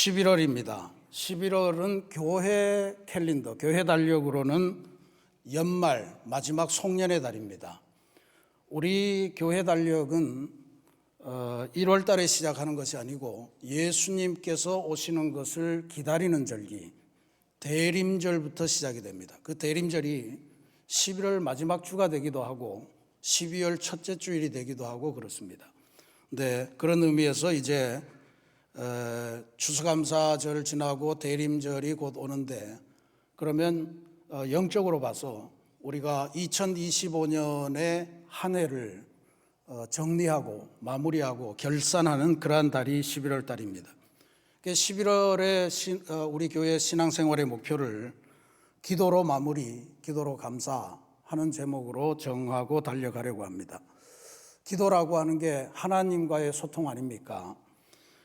11월입니다. 11월은 교회 캘린더, 교회 달력으로는 연말 마지막 송년의 달입니다. 우리 교회 달력은 1월 달에 시작하는 것이 아니고 예수님께서 오시는 것을 기다리는 절기, 대림절부터 시작이 됩니다. 그 대림절이 11월 마지막 주가 되기도 하고 12월 첫째 주일이 되기도 하고 그렇습니다. 네, 그런 의미에서 이제 추수감사절 지나고 대림절이 곧 오는데, 그러면 영적으로 봐서 우리가 2025년의 한 해를 정리하고 마무리하고 결산하는 그러한 달이 11월 달입니다. 11월에 우리 교회 신앙생활의 목표를 기도로 마무리, 기도로 감사하는 제목으로 정하고 달려가려고 합니다. 기도라고 하는 게 하나님과의 소통 아닙니까?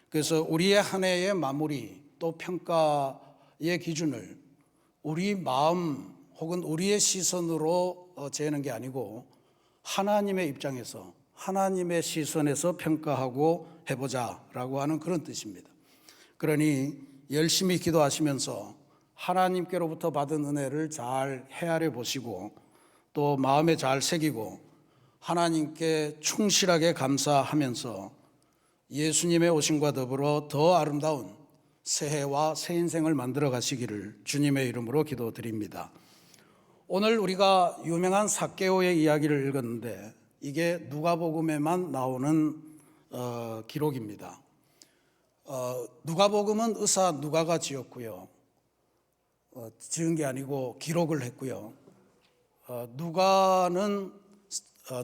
그래서 우리의 한 해의 마무리 또 평가의 기준을 우리 마음 혹은 우리의 시선으로 재는 게 아니고 하나님의 입장에서, 하나님의 시선에서 평가하고 해보자라고 하는 그런 뜻입니다. 그러니 열심히 기도하시면서 하나님께로부터 받은 은혜를 잘 헤아려 보시고 또 마음에 잘 새기고 하나님께 충실하게 감사하면서 예수님의 오심과 더불어 더 아름다운 새해와 새 인생을 만들어 가시기를 주님의 이름으로 기도드립니다. 오늘 우리가 유명한 삭개오의 이야기를 읽었는데 이게 누가복음에만 나오는 기록입니다. 누가복음은 의사 누가가 지었고요. 지은 게 아니고 기록을 했고요. 누가는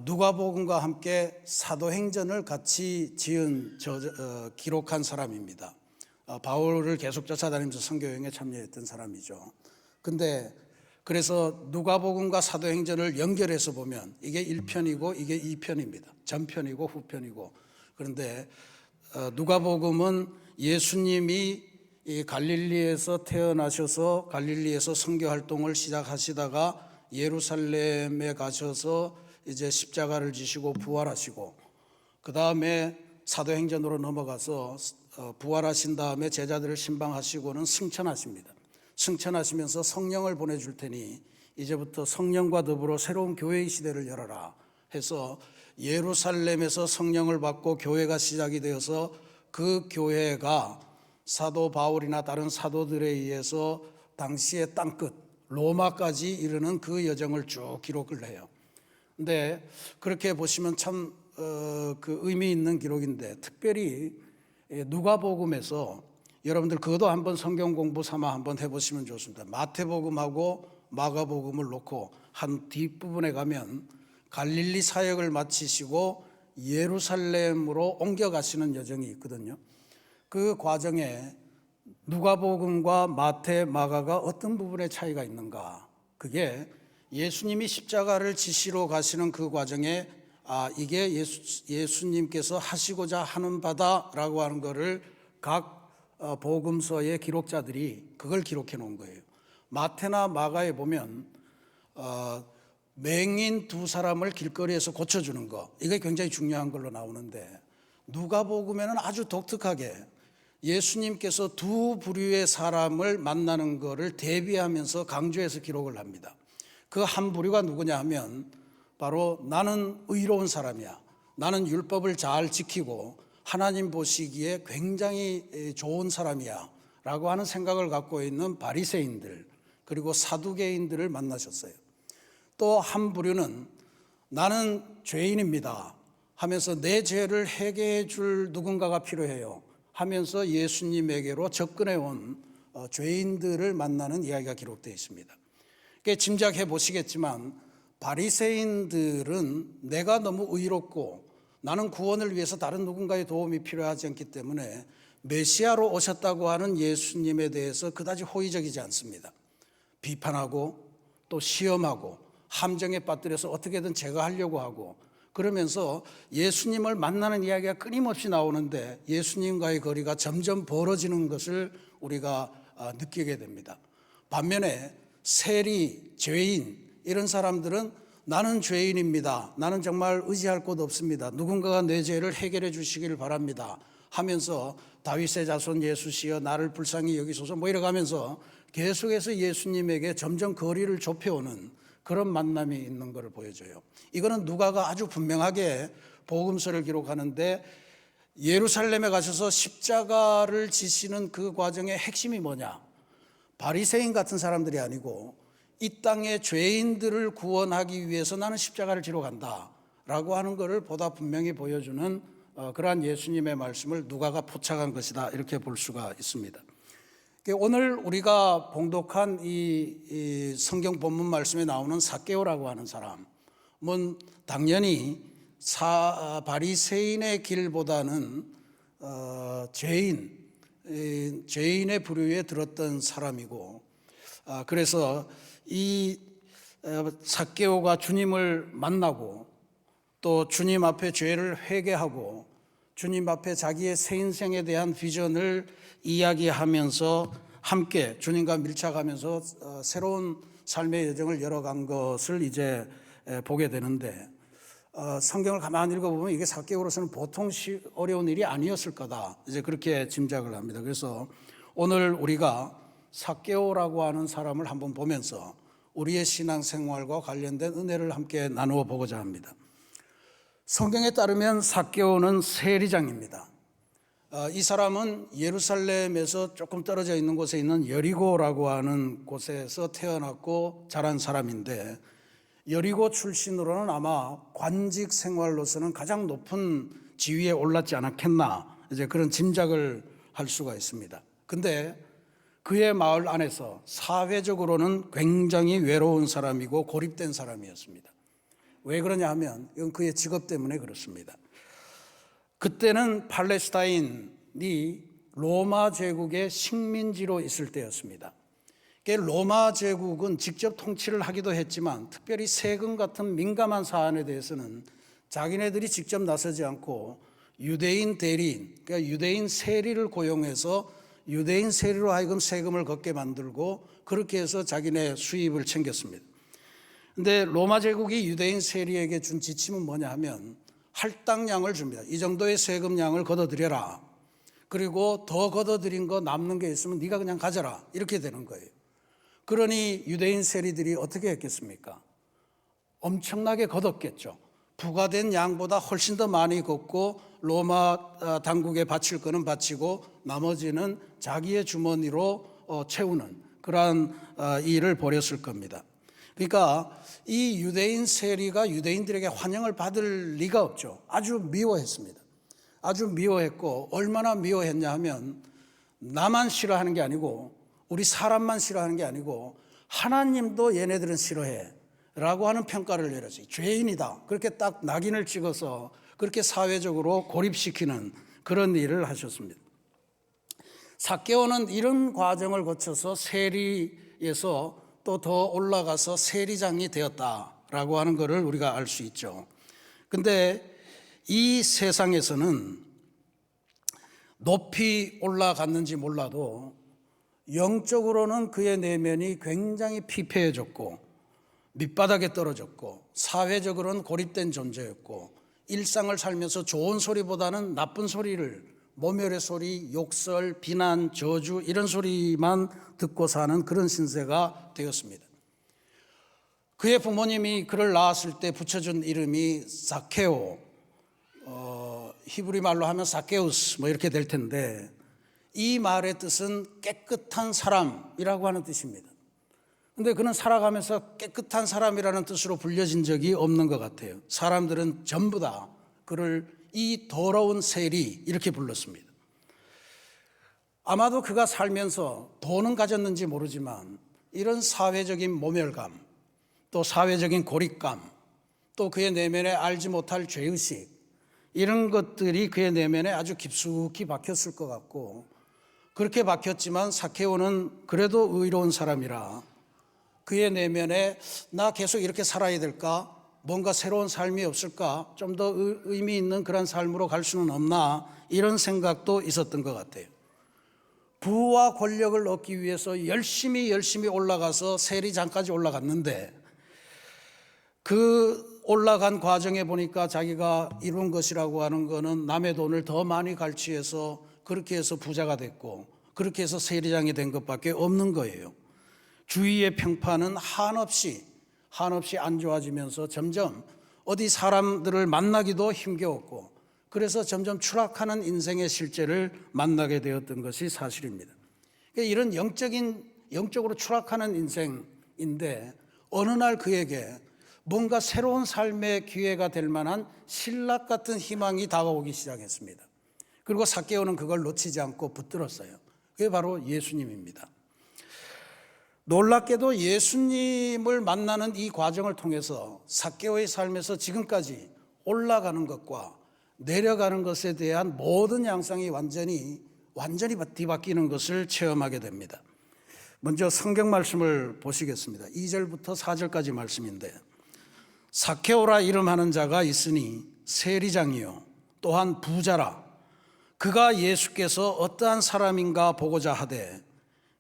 누가복음과 함께 사도행전을 같이 지은 기록한 사람입니다. 바울을 계속 쫓아다니면서 선교여행에 참여했던 사람이죠. 근데 그래서 누가복음과 사도행전을 연결해서 보면 이게 1편이고 이게 2편입니다. 전편이고 후편이고. 그런데 누가복음은 예수님이 이 갈릴리에서 태어나셔서 갈릴리에서 선교 활동을 시작하시다가 예루살렘에 가셔서 이제 십자가를 지시고 부활하시고, 그 다음에 사도행전으로 넘어가서 부활하신 다음에 제자들을 신방하시고는 승천하십니다. 승천하시면서 성령을 보내줄 테니 이제부터 성령과 더불어 새로운 교회의 시대를 열어라 해서 예루살렘에서 성령을 받고 교회가 시작이 되어서 그 교회가 사도 바울이나 다른 사도들에 의해서 당시의 땅끝 로마까지 이르는 그 여정을 쭉 기록을 해요. 근데 그렇게 보시면 참 그 의미 있는 기록인데, 특별히 누가복음에서 여러분들 그것도 한번 성경 공부 삼아 한번 해보시면 좋습니다. 마태복음하고 마가복음을 놓고 한 뒷부분에 가면 갈릴리 사역을 마치시고 예루살렘으로 옮겨가시는 여정이 있거든요. 그 과정에 누가복음과 마태, 마가가 어떤 부분에 차이가 있는가? 그게 예수님이 십자가를 지시러 가시는 그 과정에 이게 예수님께서 하시고자 하는 바다라고 하는 것을 각 복음서의 기록자들이 그걸 기록해 놓은 거예요. 마태나 마가에 보면 맹인 두 사람을 길거리에서 고쳐주는 거, 이게 굉장히 중요한 걸로 나오는데, 누가복음에는 아주 독특하게 예수님께서 두 부류의 사람을 만나는 것을 대비하면서 강조해서 기록을 합니다. 그 한 부류가 누구냐 하면 바로 나는 의로운 사람이야, 나는 율법을 잘 지키고 하나님 보시기에 굉장히 좋은 사람이야 라고 하는 생각을 갖고 있는 바리새인들, 그리고 사두개인들을 만나셨어요. 또 한 부류는 나는 죄인입니다 하면서 내 죄를 해결해 줄 누군가가 필요해요 하면서 예수님에게로 접근해 온 죄인들을 만나는 이야기가 기록되어 있습니다. 짐작해 보시겠지만 바리새인들은 내가 너무 의롭고 나는 구원을 위해서 다른 누군가의 도움이 필요하지 않기 때문에 메시아로 오셨다고 하는 예수님에 대해서 그다지 호의적이지 않습니다. 비판하고 또 시험하고 함정에 빠뜨려서 어떻게든 제거하려고 하고, 그러면서 예수님을 만나는 이야기가 끊임없이 나오는데 예수님과의 거리가 점점 벌어지는 것을 우리가 느끼게 됩니다. 반면에 세리, 죄인 이런 사람들은 나는 죄인입니다, 나는 정말 의지할 곳 없습니다, 누군가가 내 죄를 해결해 주시기를 바랍니다 하면서 다윗의 자손 예수시여 나를 불쌍히 여기소서 뭐 이래가면서 계속해서 예수님에게 점점 거리를 좁혀오는 그런 만남이 있는 것을 보여줘요. 이거는 누가가 아주 분명하게 복음서를 기록하는데 예루살렘에 가셔서 십자가를 지시는 그 과정의 핵심이 뭐냐? 바리새인 같은 사람들이 아니고 이 땅의 죄인들을 구원하기 위해서 나는 십자가를 지러 간다 라고 하는 것을 보다 분명히 보여주는 그러한 예수님의 말씀을 누가가 포착한 것이다 이렇게 볼 수가 있습니다. 오늘 우리가 봉독한 이 성경 본문 말씀에 나오는 삭개오라고 하는 사람은 당연히 바리새인의 길보다는 죄인의 부류에 들었던 사람이고, 그래서 이 삭개오가 주님을 만나고 또 주님 앞에 죄를 회개하고 주님 앞에 자기의 새 인생에 대한 비전을 이야기하면서 함께 주님과 밀착하면서 새로운 삶의 여정을 열어간 것을 이제 보게 되는데, 성경을 가만히 읽어보면 이게 삭개오로서는 보통 어려운 일이 아니었을 거다 이제 그렇게 짐작을 합니다. 그래서 오늘 우리가 삭개오라고 하는 사람을 한번 보면서 우리의 신앙생활과 관련된 은혜를 함께 나누어 보고자 합니다. 성경에 따르면 삭개오는 세리장입니다. 이 사람은 예루살렘에서 조금 떨어져 있는 곳에 있는 여리고라고 하는 곳에서 태어났고 자란 사람인데, 여리고 출신으로는 아마 관직 생활로서는 가장 높은 지위에 올랐지 않았겠나 이제 그런 짐작을 할 수가 있습니다. 근데 그의 마을 안에서 사회적으로는 굉장히 외로운 사람이고 고립된 사람이었습니다. 왜 그러냐 하면 이건 그의 직업 때문에 그렇습니다. 그때는 팔레스타인이 로마 제국의 식민지로 있을 때였습니다. 로마 제국은 직접 통치를 하기도 했지만 특별히 세금 같은 민감한 사안에 대해서는 자기네들이 직접 나서지 않고 유대인 대리인, 그러니까 유대인 세리를 고용해서 유대인 세리로 하여금 세금을 걷게 만들고 그렇게 해서 자기네 수입을 챙겼습니다. 그런데 로마 제국이 유대인 세리에게 준 지침은 뭐냐 하면 할당량을 줍니다. 이 정도의 세금량을 걷어들여라. 그리고 더 걷어들인 거 남는 게 있으면 네가 그냥 가져라. 이렇게 되는 거예요. 그러니 유대인 세리들이 어떻게 했겠습니까? 엄청나게 걷었겠죠. 부과된 양보다 훨씬 더 많이 걷고 로마 당국에 바칠 거는 바치고 나머지는 자기의 주머니로 채우는 그러한 일을 벌였을 겁니다. 그러니까 이 유대인 세리가 유대인들에게 환영을 받을 리가 없죠. 아주 미워했습니다. 아주 미워했고 얼마나 미워했냐 하면 나만 싫어하는 게 아니고 우리 사람만 싫어하는 게 아니고 하나님도 얘네들은 싫어해 라고 하는 평가를 내렸어요. 죄인이다. 그렇게 딱 낙인을 찍어서 그렇게 사회적으로 고립시키는 그런 일을 하셨습니다. 삭개오는 이런 과정을 거쳐서 세리에서 또 더 올라가서 세리장이 되었다라고 하는 것을 우리가 알 수 있죠. 근데 이 세상에서는 높이 올라갔는지 몰라도 영적으로는 그의 내면이 굉장히 피폐해졌고 밑바닥에 떨어졌고 사회적으로는 고립된 존재였고 일상을 살면서 좋은 소리보다는 나쁜 소리를, 모멸의 소리, 욕설, 비난, 저주 이런 소리만 듣고 사는 그런 신세가 되었습니다. 그의 부모님이 그를 낳았을 때 붙여준 이름이 삭개오, 히브리 말로 하면 삭개우스 뭐 이렇게 될 텐데 이 말의 뜻은 깨끗한 사람이라고 하는 뜻입니다. 그런데 그는 살아가면서 깨끗한 사람이라는 뜻으로 불려진 적이 없는 것 같아요. 사람들은 전부 다 그를 이 더러운 세리 이렇게 불렀습니다. 아마도 그가 살면서 돈은 가졌는지 모르지만 이런 사회적인 모멸감, 또 사회적인 고립감, 또 그의 내면에 알지 못할 죄의식 이런 것들이 그의 내면에 아주 깊숙이 박혔을 것 같고, 그렇게 박혔지만 삭개오는 그래도 의로운 사람이라 그의 내면에 나 계속 이렇게 살아야 될까? 뭔가 새로운 삶이 없을까? 좀 더 의미 있는 그런 삶으로 갈 수는 없나? 이런 생각도 있었던 것 같아요. 부와 권력을 얻기 위해서 열심히 올라가서 세리장까지 올라갔는데 그 올라간 과정에 보니까 자기가 이룬 것이라고 하는 거는 남의 돈을 더 많이 갈취해서 그렇게 해서 부자가 됐고 그렇게 해서 세리장이 된 것밖에 없는 거예요. 주위의 평판은 한없이 안 좋아지면서 점점 어디 사람들을 만나기도 힘겨웠고 그래서 점점 추락하는 인생의 실제를 만나게 되었던 것이 사실입니다. 이런 영적으로 추락하는 인생인데 어느 날 그에게 뭔가 새로운 삶의 기회가 될 만한 신락 같은 희망이 다가오기 시작했습니다. 그리고 삭개오는 그걸 놓치지 않고 붙들었어요. 그게 바로 예수님입니다. 놀랍게도 예수님을 만나는 이 과정을 통해서 삭개오의 삶에서 지금까지 올라가는 것과 내려가는 것에 대한 모든 양상이 완전히 뒤바뀌는 것을 체험하게 됩니다. 먼저 성경 말씀을 보시겠습니다. 2절부터 4절까지 말씀인데, 삭개오라 이름하는 자가 있으니 세리장이요 또한 부자라. 그가 예수께서 어떠한 사람인가 보고자 하되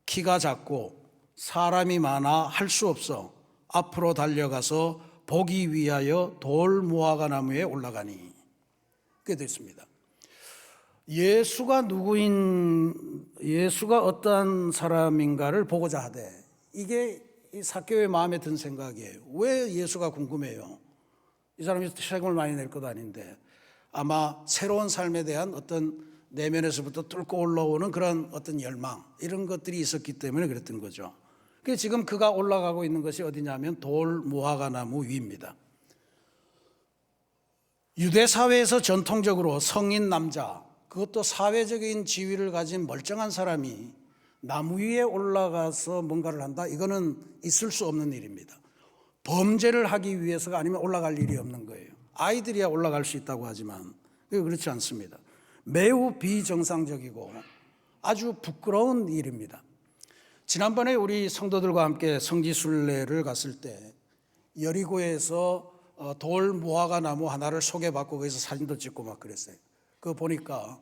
키가 작고 사람이 많아 할 수 없어 앞으로 달려가서 보기 위하여 돌 무화과 나무에 올라가니. 그게 됐습니다. 예수가 어떠한 사람인가를 보고자 하되, 이게 삭개오의 마음에 든 생각이에요. 왜 예수가 궁금해요? 이 사람이 세금을 많이 낼 것도 아닌데 아마 새로운 삶에 대한 어떤 내면에서부터 뚫고 올라오는 그런 어떤 열망, 이런 것들이 있었기 때문에 그랬던 거죠. 그래서 지금 그가 올라가고 있는 것이 어디냐면 돌 무화과 나무 위입니다. 유대 사회에서 전통적으로 성인 남자, 그것도 사회적인 지위를 가진 멀쩡한 사람이 나무 위에 올라가서 뭔가를 한다? 이거는 있을 수 없는 일입니다. 범죄를 하기 위해서가 아니면 올라갈 일이 없는 거예요. 아이들이야 올라갈 수 있다고 하지만 그렇지 않습니다. 매우 비정상적이고 아주 부끄러운 일입니다. 지난번에 우리 성도들과 함께 성지순례를 갔을 때 여리고에서 돌 무화과 나무 하나를 소개받고 거기서 사진도 찍고 막 그랬어요. 그거 보니까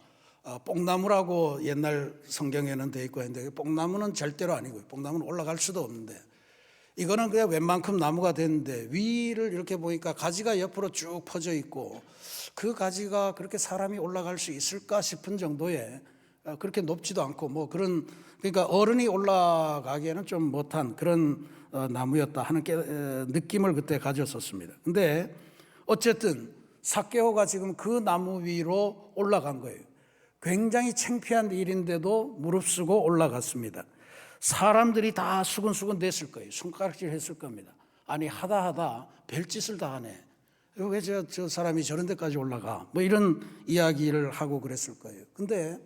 뽕나무라고 옛날 성경에는 돼 있고 했는데 뽕나무는 절대로 아니고요. 뽕나무는 올라갈 수도 없는데 이거는 그냥 웬만큼 나무가 됐는데 위를 이렇게 보니까 가지가 옆으로 쭉 퍼져 있고 그 가지가 그렇게 사람이 올라갈 수 있을까 싶은 정도의, 그렇게 높지도 않고 뭐 그런, 그러니까 어른이 올라가기에는 좀 못한 그런 나무였다 하는 느낌을 그때 가졌었습니다. 근데 어쨌든 삭개오가 지금 그 나무 위로 올라간 거예요. 굉장히 창피한 일인데도 무릅쓰고 올라갔습니다. 사람들이 다 수근수근 댔을 거예요. 손가락질 했을 겁니다. 아니 하다 별짓을 다 하네. 왜 저 사람이 저런 데까지 올라가? 뭐 이런 이야기를 하고 그랬을 거예요. 근데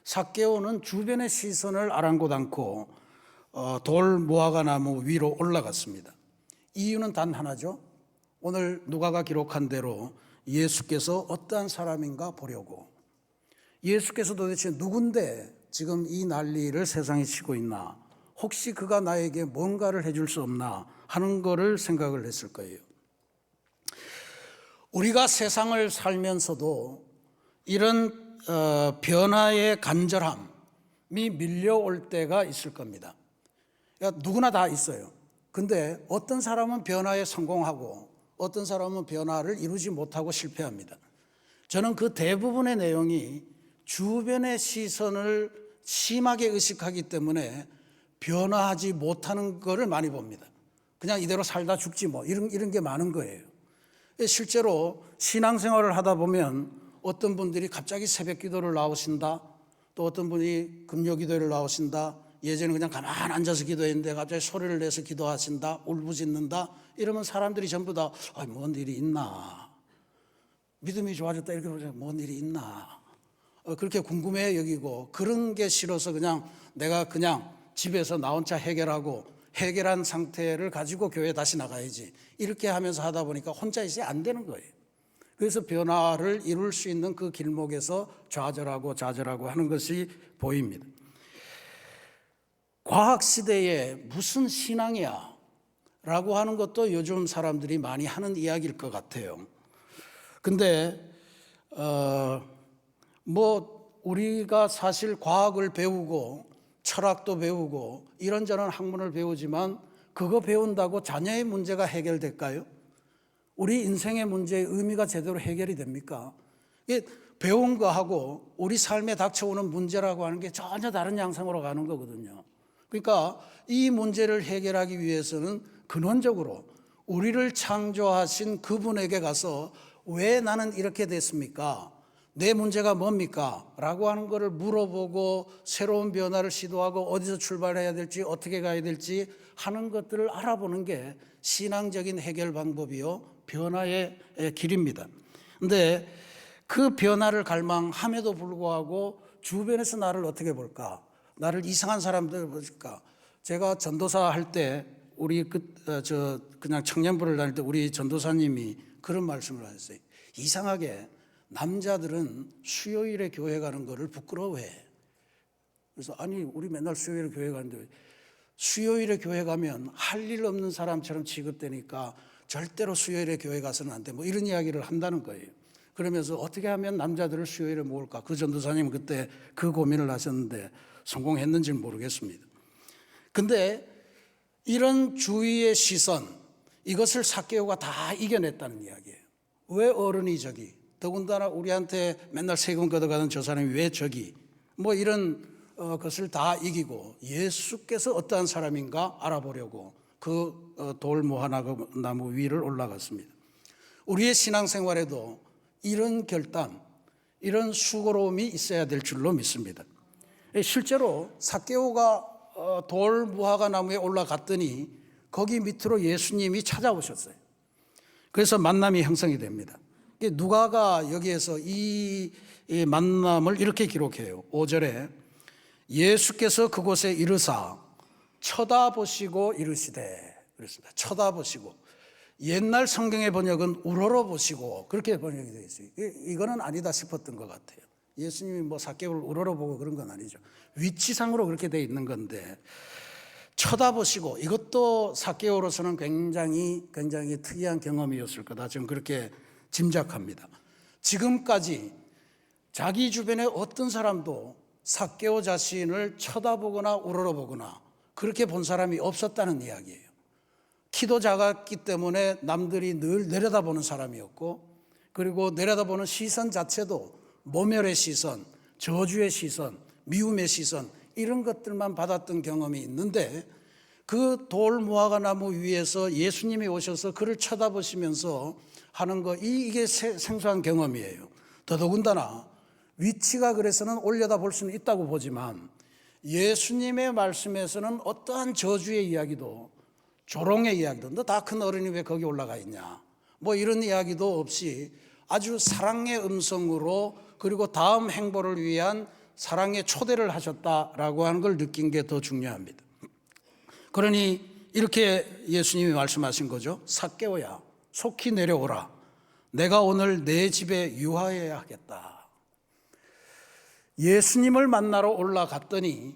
삭개오는 주변의 시선을 아랑곳 않고 돌 무화과 나무 위로 올라갔습니다. 이유는 단 하나죠. 오늘 누가가 기록한 대로 예수께서 어떠한 사람인가 보려고. 예수께서 도대체 누군데 지금 이 난리를 세상에 치고 있나? 혹시 그가 나에게 뭔가를 해줄 수 없나 하는 거를 생각을 했을 거예요. 우리가 세상을 살면서도 이런 변화의 간절함이 밀려올 때가 있을 겁니다. 그러니까 누구나 다 있어요. 근데 어떤 사람은 변화에 성공하고 어떤 사람은 변화를 이루지 못하고 실패합니다. 저는 그 대부분의 내용이 주변의 시선을 심하게 의식하기 때문에 변화하지 못하는 것을 많이 봅니다. 그냥 이대로 살다 죽지 뭐 이런 게 많은 거예요. 실제로 신앙생활을 하다 보면 어떤 분들이 갑자기 새벽 기도를 나오신다, 또 어떤 분이 금요 기도를 나오신다, 예전에 그냥 가만 앉아서 기도했는데 갑자기 소리를 내서 기도하신다, 울부짖는다, 이러면 사람들이 전부 다 뭔 일이 있나, 믿음이 좋아졌다 이렇게 보면 뭔 일이 있나, 그렇게 궁금해 여기고, 그런 게 싫어서 그냥 내가 그냥 집에서 나 혼자 해결한 상태를 가지고 교회 다시 나가야지, 이렇게 하면서 하다 보니까 혼자 있어야 안 되는 거예요. 그래서 변화를 이룰 수 있는 그 길목에서 좌절하고 하는 것이 보입니다. 과학시대에 무슨 신앙이야 라고 하는 것도 요즘 사람들이 많이 하는 이야기일 것 같아요. 근데 우리가 사실 과학을 배우고 철학도 배우고 이런저런 학문을 배우지만 그거 배운다고 자녀의 문제가 해결될까요? 우리 인생의 문제의 의미가 제대로 해결이 됩니까? 배운 거하고 우리 삶에 닥쳐오는 문제라고 하는 게 전혀 다른 양상으로 가는 거거든요. 그러니까 이 문제를 해결하기 위해서는 근원적으로 우리를 창조하신 그분에게 가서 왜 나는 이렇게 됐습니까? 내 문제가 뭡니까? 라고 하는 것을 물어보고 새로운 변화를 시도하고 어디서 출발해야 될지 어떻게 가야 될지 하는 것들을 알아보는 게 신앙적인 해결 방법이요 변화의 길입니다. 그런데 그 변화를 갈망함에도 불구하고 주변에서 나를 어떻게 볼까? 나를 이상한 사람들 볼까? 제가 전도사 할 때 우리 그냥 청년부를 다닐 때 우리 전도사님이 그런 말씀을 하셨어요. 이상하게 남자들은 수요일에 교회 가는 거를 부끄러워해. 그래서 아니 우리 맨날 수요일에 교회 가는데 수요일에 교회 가면 할 일 없는 사람처럼 취급되니까 절대로 수요일에 교회 가서는 안 돼. 뭐 이런 이야기를 한다는 거예요. 그러면서 어떻게 하면 남자들을 수요일에 모을까? 그 전도사님은 그때 그 고민을 하셨는데 성공했는지는 모르겠습니다. 근데 이런 주위의 시선, 이것을 삭개오가 다 이겨냈다는 이야기예요. 왜 어른이 저기? 더군다나 우리한테 맨날 세금 걷어가는 저 사람이 왜 저기? 뭐 이런 것을 다 이기고 예수께서 어떠한 사람인가 알아보려고 그 돌 모아나무 위를 올라갔습니다. 우리의 신앙생활에도 이런 결단, 이런 수고로움이 있어야 될 줄로 믿습니다. 실제로 삭개오가 돌 무화과 나무에 올라갔더니 거기 밑으로 예수님이 찾아오셨어요. 그래서 만남이 형성이 됩니다. 누가가 여기에서 이 만남을 이렇게 기록해요. 5절에 예수께서 그곳에 이르사 쳐다보시고 이르시되 그랬습니다. 쳐다보시고. 옛날 성경의 번역은 우러러보시고 그렇게 번역이 되어 있어요. 이거는 아니다 싶었던 것 같아요. 예수님이 뭐 삭개오를 우러러보고 그런 건 아니죠. 위치상으로 그렇게 되어 있는 건데 쳐다보시고, 이것도 삭개오로서는 굉장히 특이한 경험이었을 거다. 저는 그렇게 짐작합니다. 지금까지 자기 주변에 어떤 사람도 삭개오 자신을 쳐다보거나 우러러보거나 그렇게 본 사람이 없었다는 이야기예요. 키도 작았기 때문에 남들이 늘 내려다보는 사람이었고, 그리고 내려다보는 시선 자체도 모멸의 시선, 저주의 시선, 미움의 시선, 이런 것들만 받았던 경험이 있는데, 그 돌 무화과 나무 위에서 예수님이 오셔서 그를 쳐다보시면서 하는 거, 이게 생소한 경험이에요. 더더군다나 위치가 그래서는 올려다 볼 수는 있다고 보지만 예수님의 말씀에서는 어떠한 저주의 이야기도, 조롱의 이야기도, 너 다 큰 어른이 왜 거기 올라가 있냐, 뭐 이런 이야기도 없이 아주 사랑의 음성으로, 그리고 다음 행보를 위한 사랑의 초대를 하셨다라고 하는 걸 느낀 게 더 중요합니다. 그러니 이렇게 예수님이 말씀하신 거죠. 삭개오야, 속히 내려오라. 내가 오늘 내 집에 유하여야 하겠다. 예수님을 만나러 올라갔더니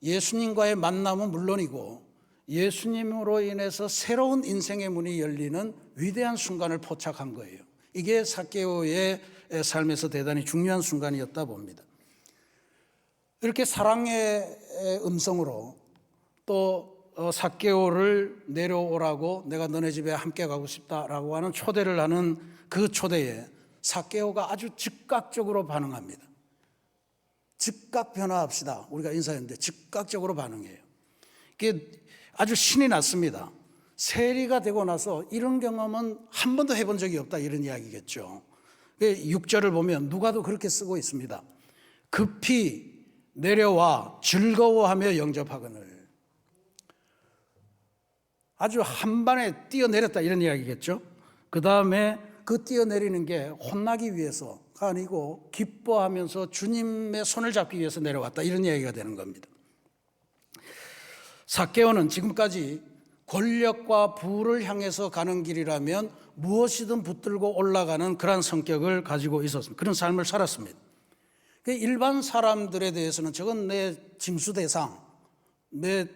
예수님과의 만남은 물론이고 예수님으로 인해서 새로운 인생의 문이 열리는 위대한 순간을 포착한 거예요. 이게 삭개오의 삶에서 대단히 중요한 순간이었다 봅니다. 이렇게 사랑의 음성으로 또 삭개오를 내려오라고, 내가 너네 집에 함께 가고 싶다라고 하는 초대를 하는 그 초대에 삭개오가 아주 즉각적으로 반응합니다. 즉각 변화합시다. 우리가 인사했는데 즉각적으로 반응해요. 이게 아주 신이 났습니다. 세리가 되고 나서 이런 경험은 한 번도 해본 적이 없다, 이런 이야기겠죠. 6절을 보면 누가도 그렇게 쓰고 있습니다. 급히 내려와 즐거워하며 영접하거늘. 아주 한 반에 뛰어내렸다, 이런 이야기겠죠. 그 다음에 그 뛰어내리는 게 혼나기 위해서가 아니고 기뻐하면서 주님의 손을 잡기 위해서 내려왔다, 이런 이야기가 되는 겁니다. 삭개오는 지금까지 권력과 부를 향해서 가는 길이라면 무엇이든 붙들고 올라가는 그런 성격을 가지고 있었습니다. 그런 삶을 살았습니다. 일반 사람들에 대해서는 저건 내 징수 대상, 내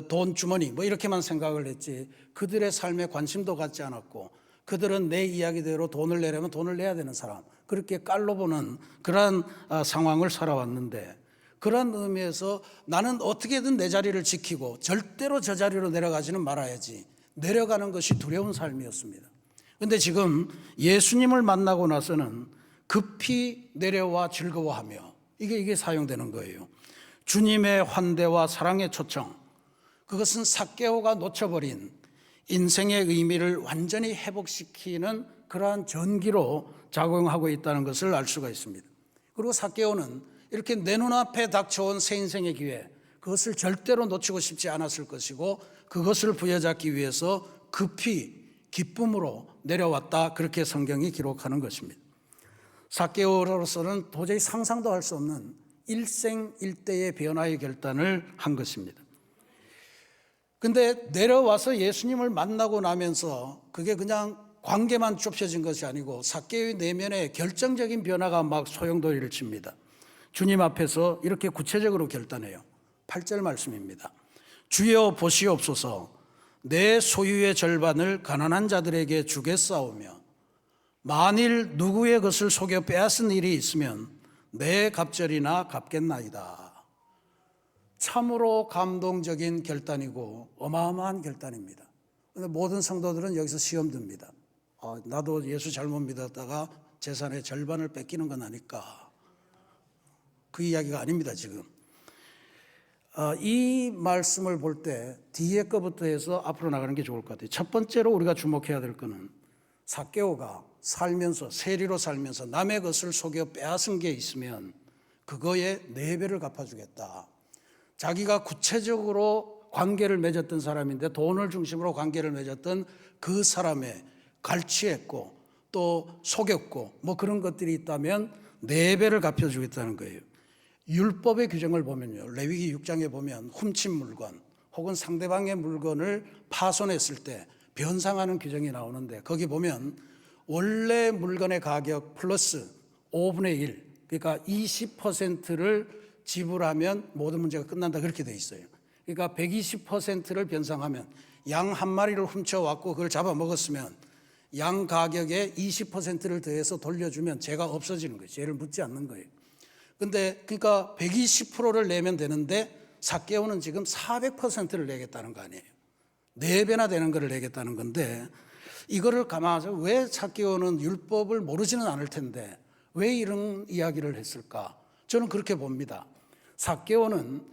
돈 주머니, 뭐 이렇게만 생각을 했지 그들의 삶에 관심도 갖지 않았고, 그들은 내 이야기대로 돈을 내려면 돈을 내야 되는 사람, 그렇게 깔로 보는 그런 상황을 살아왔는데, 그런 의미에서 나는 어떻게든 내 자리를 지키고 절대로 저 자리로 내려가지는 말아야지, 내려가는 것이 두려운 삶이었습니다. 그런데 지금 예수님을 만나고 나서는 급히 내려와 즐거워하며, 이게 사용되는 거예요. 주님의 환대와 사랑의 초청, 그것은 삭개오가 놓쳐버린 인생의 의미를 완전히 회복시키는 그러한 전기로 작용하고 있다는 것을 알 수가 있습니다. 그리고 삭개오는 이렇게 내 눈앞에 닥쳐온 새 인생의 기회, 그것을 절대로 놓치고 싶지 않았을 것이고 그것을 부여잡기 위해서 급히 기쁨으로 내려왔다, 그렇게 성경이 기록하는 것입니다. 삭개오로서는 도저히 상상도 할 수 없는 일생일대의 변화의 결단을 한 것입니다. 근데 내려와서 예수님을 만나고 나면서 그게 그냥 관계만 좁혀진 것이 아니고 삭개오의 내면에 결정적인 변화가 막 소용돌이를 칩니다. 주님 앞에서 이렇게 구체적으로 결단해요. 8절 말씀입니다. 주여 보시옵소서, 내 소유의 절반을 가난한 자들에게 주겠사오며 만일 누구의 것을 속여 빼앗은 일이 있으면 내 갑절이나 갚겠나이다. 참으로 감동적인 결단이고 어마어마한 결단입니다. 모든 성도들은 여기서 시험 듭니다. 나도 예수 잘못 믿었다가 재산의 절반을 뺏기는 건 아닐까. 그 이야기가 아닙니다. 지금 이 말씀을 볼 때 뒤에 거부터 해서 앞으로 나가는 게 좋을 것 같아요. 첫 번째로 우리가 주목해야 될 것은 삭개오가 살면서, 세리로 살면서 남의 것을 속여 빼앗은 게 있으면 그거에 4배를 갚아주겠다. 자기가 구체적으로 관계를 맺었던 사람인데, 돈을 중심으로 관계를 맺었던 그 사람에 갈취했고 또 속였고 뭐 그런 것들이 있다면 4배를 갚아주겠다는 거예요. 율법의 규정을 보면요, 레위기 6장에 보면 훔친 물건 혹은 상대방의 물건을 파손했을 때 변상하는 규정이 나오는데, 거기 보면 원래 물건의 가격 플러스 5분의 1, 그러니까 20%를 지불하면 모든 문제가 끝난다, 그렇게 돼 있어요. 그러니까 120%를 변상하면, 양 한 마리를 훔쳐왔고 그걸 잡아먹었으면 양 가격에 20%를 더해서 돌려주면 죄가 없어지는 거예요. 죄를 묻지 않는 거예요. 근데 그러니까 120%를 내면 되는데 삭개오는 지금 400%를 내겠다는 거 아니에요. 4배나 되는 거를 내겠다는 건데, 이거를 감안해서 왜 삭개오는 율법을 모르지는 않을 텐데 왜 이런 이야기를 했을까? 저는 그렇게 봅니다. 삭개오는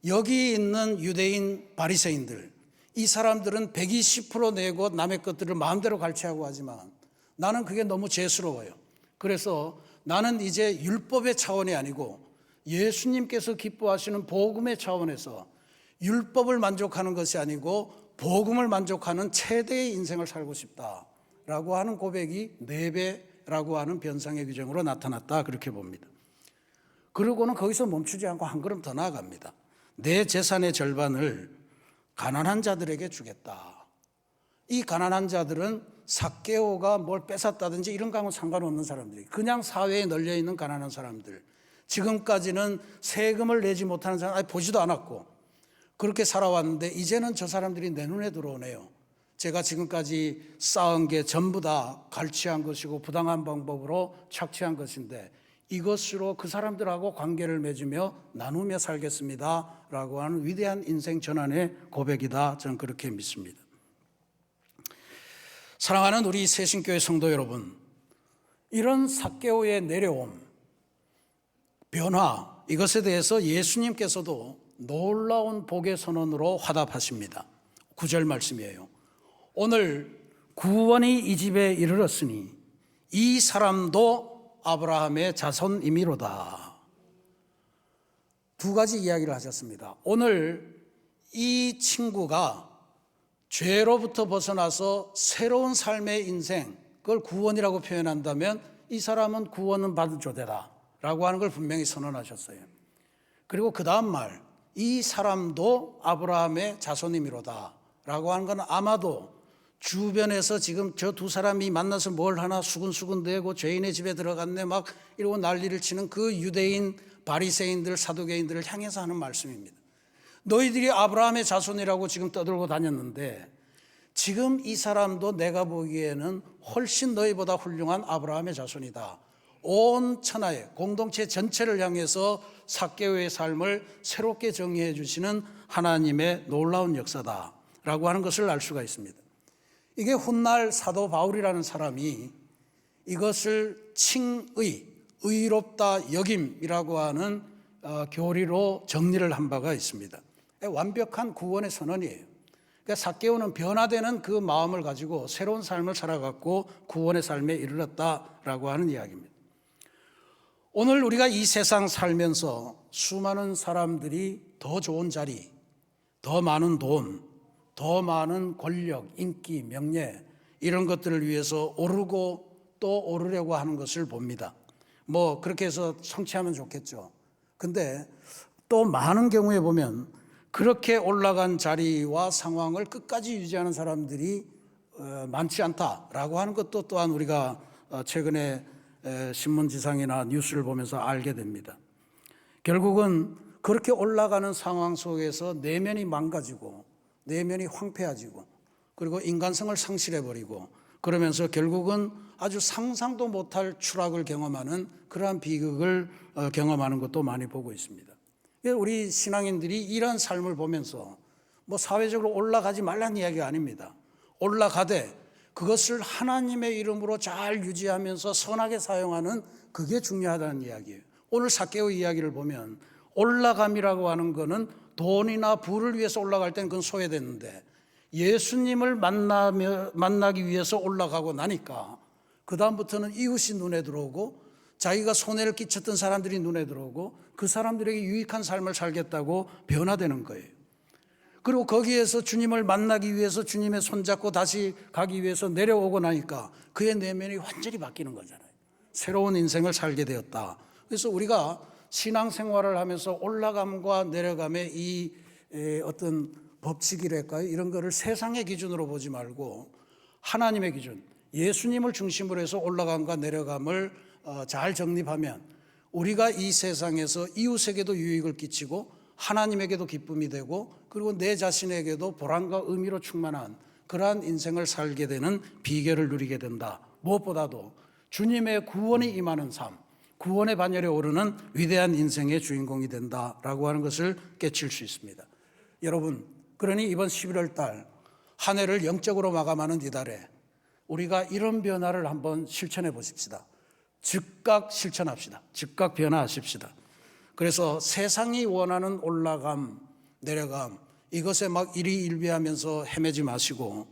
여기 있는 유대인 바리새인들, 이 사람들은 120% 내고 남의 것들을 마음대로 갈취하고 하지만 나는 그게 너무 죄스러워요. 그래서 나는 이제 율법의 차원이 아니고 예수님께서 기뻐하시는 복음의 차원에서 율법을 만족하는 것이 아니고 복음을 만족하는 최대의 인생을 살고 싶다라고 하는 고백이 4배라고 하는 변상의 규정으로 나타났다, 그렇게 봅니다. 그러고는 거기서 멈추지 않고 한 걸음 더 나아갑니다. 내 재산의 절반을 가난한 자들에게 주겠다. 이 가난한 자들은 삭개오가 뭘 뺏었다든지 이런 거하고 상관없는 사람들이, 그냥 사회에 널려있는 가난한 사람들, 지금까지는 세금을 내지 못하는 사람, 아니 보지도 않았고 그렇게 살아왔는데 이제는 저 사람들이 내 눈에 들어오네요. 제가 지금까지 쌓은 게 전부 다 갈취한 것이고 부당한 방법으로 착취한 것인데 이것으로 그 사람들하고 관계를 맺으며 나누며 살겠습니다 라고 하는 위대한 인생 전환의 고백이다, 저는 그렇게 믿습니다. 사랑하는 우리 새신교회 성도 여러분, 이런 삭개오의 내려옴, 변화, 이것에 대해서 예수님께서도 놀라운 복의 선언으로 화답하십니다. 9절 말씀이에요. 오늘 구원이 이 집에 이르렀으니 이 사람도 아브라함의 자손이미로다. 2가지 이야기를 하셨습니다. 오늘 이 친구가 죄로부터 벗어나서 새로운 삶의 인생, 그걸 구원이라고 표현한다면 이 사람은 구원은 받은 조대다 라고 하는 걸 분명히 선언하셨어요. 그리고 그 다음 말, 이 사람도 아브라함의 자손이미로다 라고 하는 건 아마도 주변에서 지금 저 2 사람이 만나서 뭘 하나 수근수근 대고 죄인의 집에 들어갔네 막 이러고 난리를 치는 그 유대인 바리새인들, 사두개인들을 향해서 하는 말씀입니다. 너희들이 아브라함의 자손이라고 지금 떠들고 다녔는데 지금 이 사람도 내가 보기에는 훨씬 너희보다 훌륭한 아브라함의 자손이다. 온 천하의 공동체 전체를 향해서 삭개오의 삶을 새롭게 정의해 주시는 하나님의 놀라운 역사다라고 하는 것을 알 수가 있습니다. 이게 훗날 사도 바울이라는 사람이 이것을 칭의, 의롭다 여김이라고 하는 교리로 정리를 한 바가 있습니다. 완벽한 구원의 선언이에요. 그러니까 삭개오는 변화되는 그 마음을 가지고 새로운 삶을 살아갔고 구원의 삶에 이르렀다라고 하는 이야기입니다. 오늘 우리가 이 세상 살면서 수많은 사람들이 더 좋은 자리, 더 많은 돈, 더 많은 권력, 인기, 명예 이런 것들을 위해서 오르고 또 오르려고 하는 것을 봅니다. 뭐 그렇게 해서 성취하면 좋겠죠. 근데 또 많은 경우에 보면 그렇게 올라간 자리와 상황을 끝까지 유지하는 사람들이 많지 않다라고 하는 것도 또한 우리가 최근에 신문지상이나 뉴스를 보면서 알게 됩니다. 결국은 그렇게 올라가는 상황 속에서 내면이 망가지고 내면이 황폐해지고 그리고 인간성을 상실해버리고 그러면서 결국은 아주 상상도 못할 추락을 경험하는 그러한 비극을 경험하는 것도 많이 보고 있습니다. 우리 신앙인들이 이런 삶을 보면서 뭐 사회적으로 올라가지 말라는 이야기가 아닙니다. 올라가되 그것을 하나님의 이름으로 잘 유지하면서 선하게 사용하는 그게 중요하다는 이야기예요. 오늘 삭개오 이야기를 보면 올라감이라고 하는 것은 돈이나 부를 위해서 올라갈 때는 그건 소외됐는데 예수님을 만나기 위해서 올라가고 나니까 그 다음부터는 이웃이 눈에 들어오고 자기가 손해를 끼쳤던 사람들이 눈에 들어오고 그 사람들에게 유익한 삶을 살겠다고 변화되는 거예요. 그리고 거기에서 주님을 만나기 위해서 주님의 손잡고 다시 가기 위해서 내려오고 나니까 그의 내면이 완전히 바뀌는 거잖아요. 새로운 인생을 살게 되었다. 그래서 우리가 신앙생활을 하면서 올라감과 내려감의 이 어떤 법칙이랄까요? 이런 거를 세상의 기준으로 보지 말고 하나님의 기준, 예수님을 중심으로 해서 올라감과 내려감을 잘 정립하면 우리가 이 세상에서 이웃에게도 유익을 끼치고 하나님에게도 기쁨이 되고 그리고 내 자신에게도 보람과 의미로 충만한 그러한 인생을 살게 되는 비결을 누리게 된다. 무엇보다도 주님의 구원이 임하는 삶, 구원의 반열에 오르는 위대한 인생의 주인공이 된다라고 하는 것을 깨칠 수 있습니다. 여러분, 그러니 이번 11월 달 한 해를 영적으로 마감하는 이달에 우리가 이런 변화를 한번 실천해 보십시다. 즉각 실천합시다. 즉각 변화하십시다. 그래서 세상이 원하는 올라감, 내려감 이것에 막 일희일비하면서 헤매지 마시고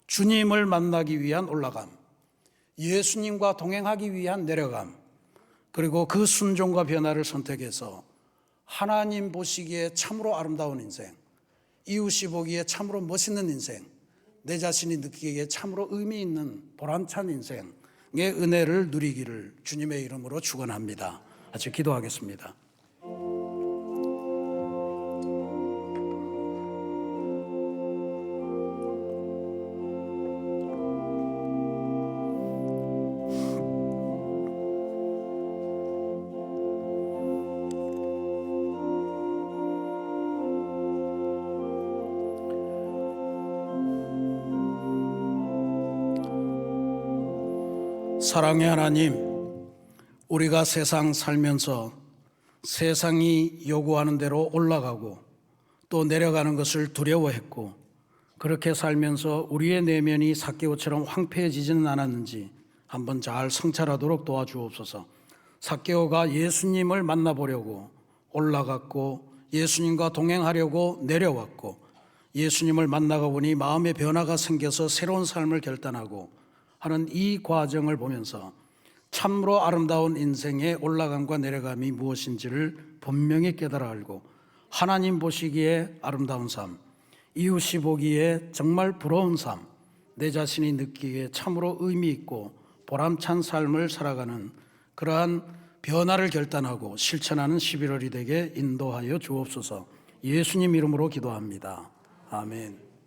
주님을 만나기 위한 올라감, 예수님과 동행하기 위한 내려감, 그리고 그 순종과 변화를 선택해서 하나님 보시기에 참으로 아름다운 인생, 이웃이 보기에 참으로 멋있는 인생, 내 자신이 느끼기에 참으로 의미 있는 보람찬 인생의 은혜를 누리기를 주님의 이름으로 축원합니다. 같이 기도하겠습니다. 사랑의 하나님, 우리가 세상 살면서 세상이 요구하는 대로 올라가고 또 내려가는 것을 두려워했고 그렇게 살면서 우리의 내면이 삭개오처럼 황폐해지지는 않았는지 한번 잘 성찰하도록 도와주옵소서. 삭개오가 예수님을 만나보려고 올라갔고 예수님과 동행하려고 내려왔고 예수님을 만나고 보니 마음의 변화가 생겨서 새로운 삶을 결단하고 하는 이 과정을 보면서 참으로 아름다운 인생의 올라감과 내려감이 무엇인지를 분명히 깨달아 알고 하나님 보시기에 아름다운 삶, 이웃이 보기에 정말 부러운 삶, 내 자신이 느끼기에 참으로 의미 있고 보람찬 삶을 살아가는 그러한 변화를 결단하고 실천하는 11월이 되게 인도하여 주옵소서. 예수님 이름으로 기도합니다. 아멘.